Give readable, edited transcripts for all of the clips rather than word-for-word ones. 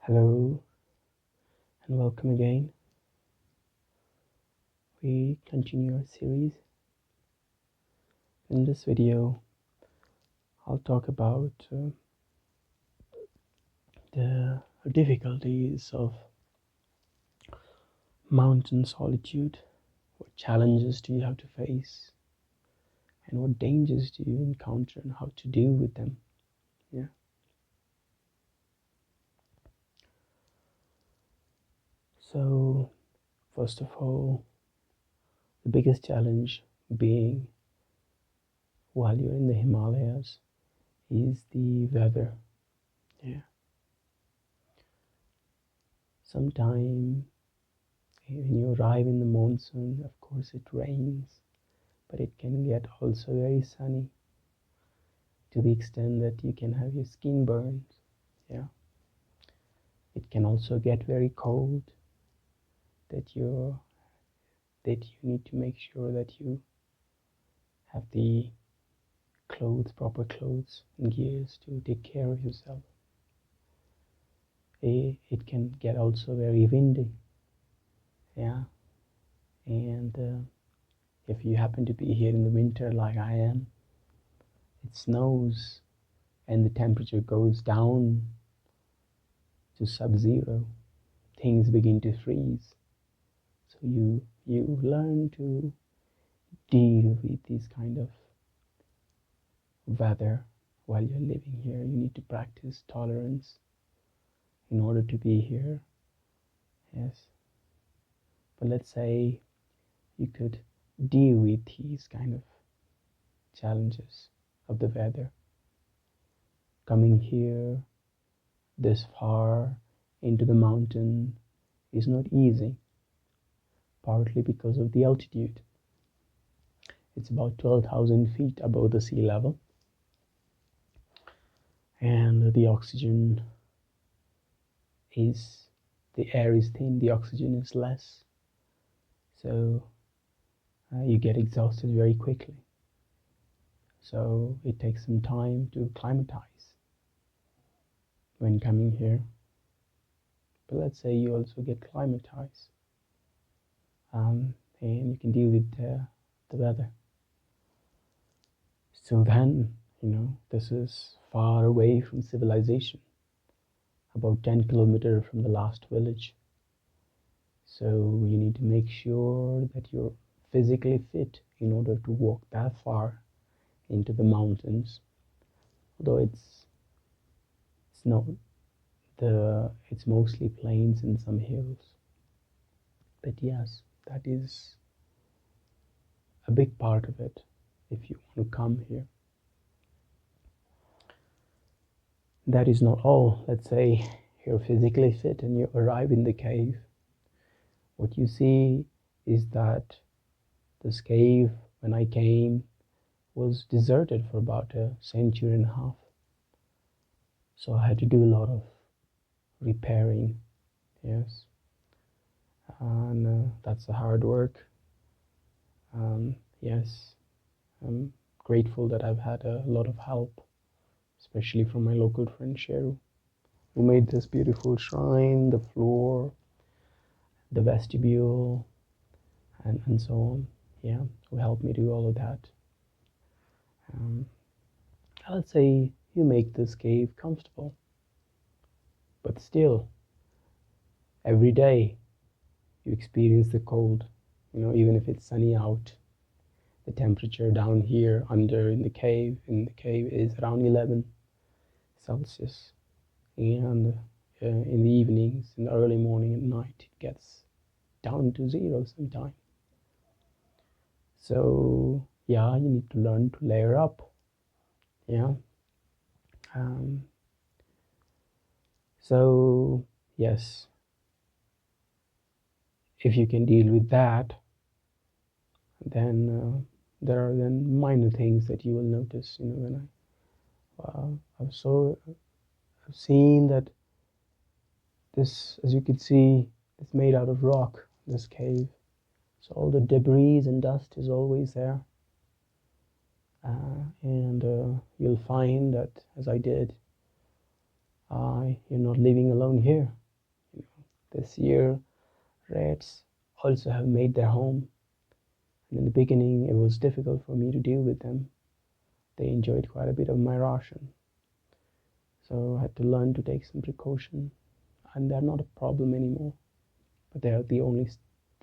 Hello and welcome again. We continue our series. In this video, I'll talk about the difficulties of mountain solitude. What challenges do you have to face? And what dangers do you encounter and how to deal with them? Yeah. So, first of all, the biggest challenge being while you're in the Himalayas is the weather. Yeah. Sometime when you arrive in the monsoon, of course it rains, but it can get also very sunny to the extent that you can have your skin burned. Yeah. It can also get very cold that you need to make sure that you have the proper clothes and gears to take care of yourself. It can get also very windy. Yeah. And if you happen to be here in the winter like I am, it snows and the temperature goes down to sub-zero. Things begin to freeze. So you learn to deal with this kind of weather while you're living here. You need to practice tolerance in order to be here. Yes. But let's say you could deal with these kind of challenges of the weather. Coming here this far into the mountain is not easy, partly because of the altitude. It's about 12,000 feet above the sea level, and the air is thin, the oxygen is less, so you get exhausted very quickly. So it takes some time to acclimatize when coming here. But let's say you also get acclimatized, and you can deal with the weather. So then, this is far away from civilization, about 10 kilometers from the last village. So you need to make sure that you're physically fit in order to walk that far into the mountains. Although it's mostly plains and some hills. But yes, that is a big part of it if you want to come here. That is not all. Let's say you're physically fit and you arrive in the cave. What you see is that this cave, when I came, was deserted for about a century and a half. So I had to do a lot of repairing, yes. And that's the hard work. Yes, I'm grateful that I've had a lot of help, especially from my local friend Sheru, who made this beautiful shrine, the floor, the vestibule, and so on. Yeah, who helped me do all of that. Let's say you make this cave comfortable, but still, every day you experience the cold. Even if it's sunny out, the temperature down here under in the cave is around 11 Celsius, and in the evenings, in the early morning and night, it gets down to 0 sometimes. So yeah, you need to learn to layer up. Yeah. So yes, if you can deal with that, then there are then minor things that you will notice. When I've seen that this, as you can see, it's made out of rock, this cave. So all the debris and dust is always there. And you'll find that, as I did, you're not living alone here. This year, rats also have made their home, and in the beginning it was difficult for me to deal with them. They enjoyed quite a bit of my ration, so I had to learn to take some precaution, and they're not a problem anymore, but they're the only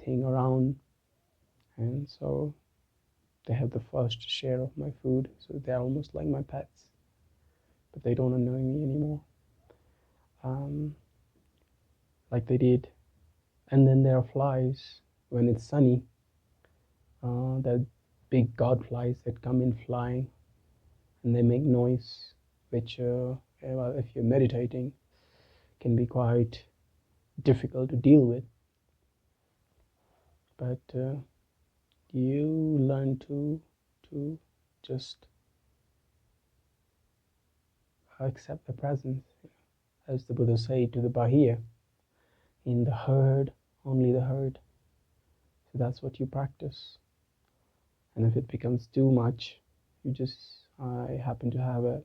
thing around, and so they have the first share of my food, so they're almost like my pets, but they don't annoy me anymore like they did. And then there are flies when it's sunny. They're big godflies that come in flying, and they make noise, which, well, if you're meditating, can be quite difficult to deal with. But you learn to just accept the presence, as the Buddha said to the Bahia, in the herd, only the herd. So that's what you practice. And if it becomes too much, I happen to have a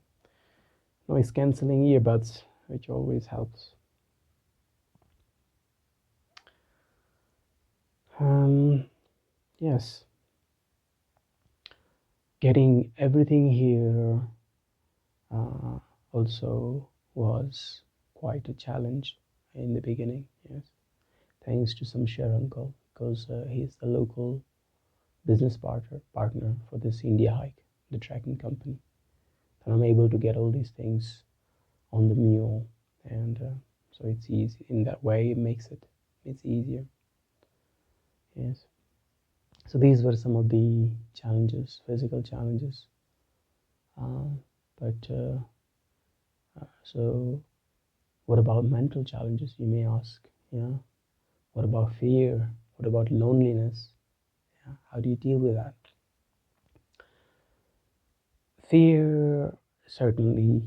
noise cancelling earbuds, which always helps. Yes, getting everything here also was quite a challenge in the beginning. Yes, thanks to some share uncle, because he's the local business partner for this India hike, the trekking company. And I'm able to get all these things on the mule, and so it's easy in that way. It's easier. Yes. So these were some of the challenges, physical challenges. So what about mental challenges, you may ask? Yeah. What about fear? What about loneliness? Yeah. How do you deal with that? Fear, certainly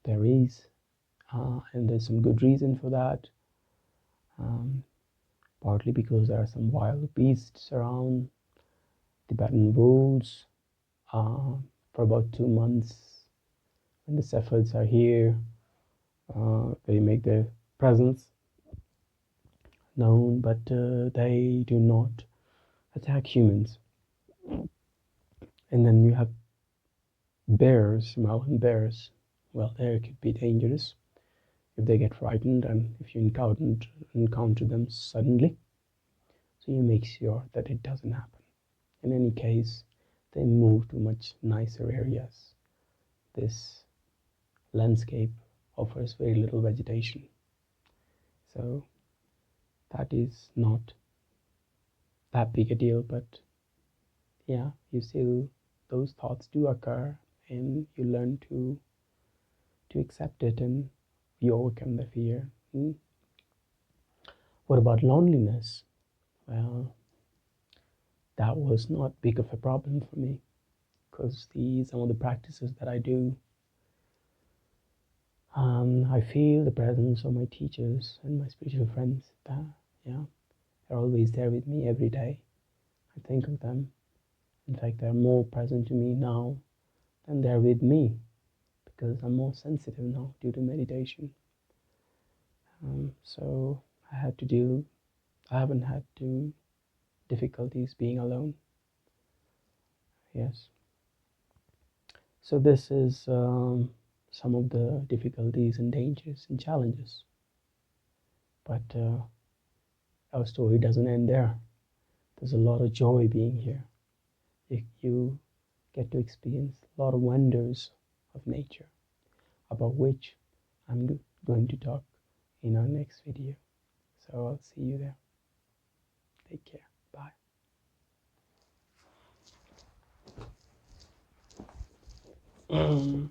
there is, and there's some good reason for that. Partly because there are some wild beasts around, Tibetan wolves. For about 2 months, when the shepherds are here, they make their presence known, but they do not attack humans. And then you have bears, mountain bears. Well, they could be dangerous if they get frightened and if you encounter them suddenly. So you make sure that it doesn't happen. In any case, they move to much nicer areas. This landscape offers very little vegetation, so that is not that big a deal. But yeah, those thoughts do occur, and you learn to accept it, and you overcome the fear. What about loneliness? Well, that was not big of a problem for me, because some of the practices that I do, I feel the presence of my teachers and my spiritual friends. Yeah, they're always there with me every day. I think of them. In fact, they're more present to me now than they're with me, because I'm more sensitive now due to meditation. So I haven't had difficulties being alone. Yes. So this is some of the difficulties and dangers and challenges. But our story doesn't end there. There's a lot of joy being here. You get to experience a lot of wonders of nature, about which I'm going to talk in our next video. So I'll see you there. Take care. Bye.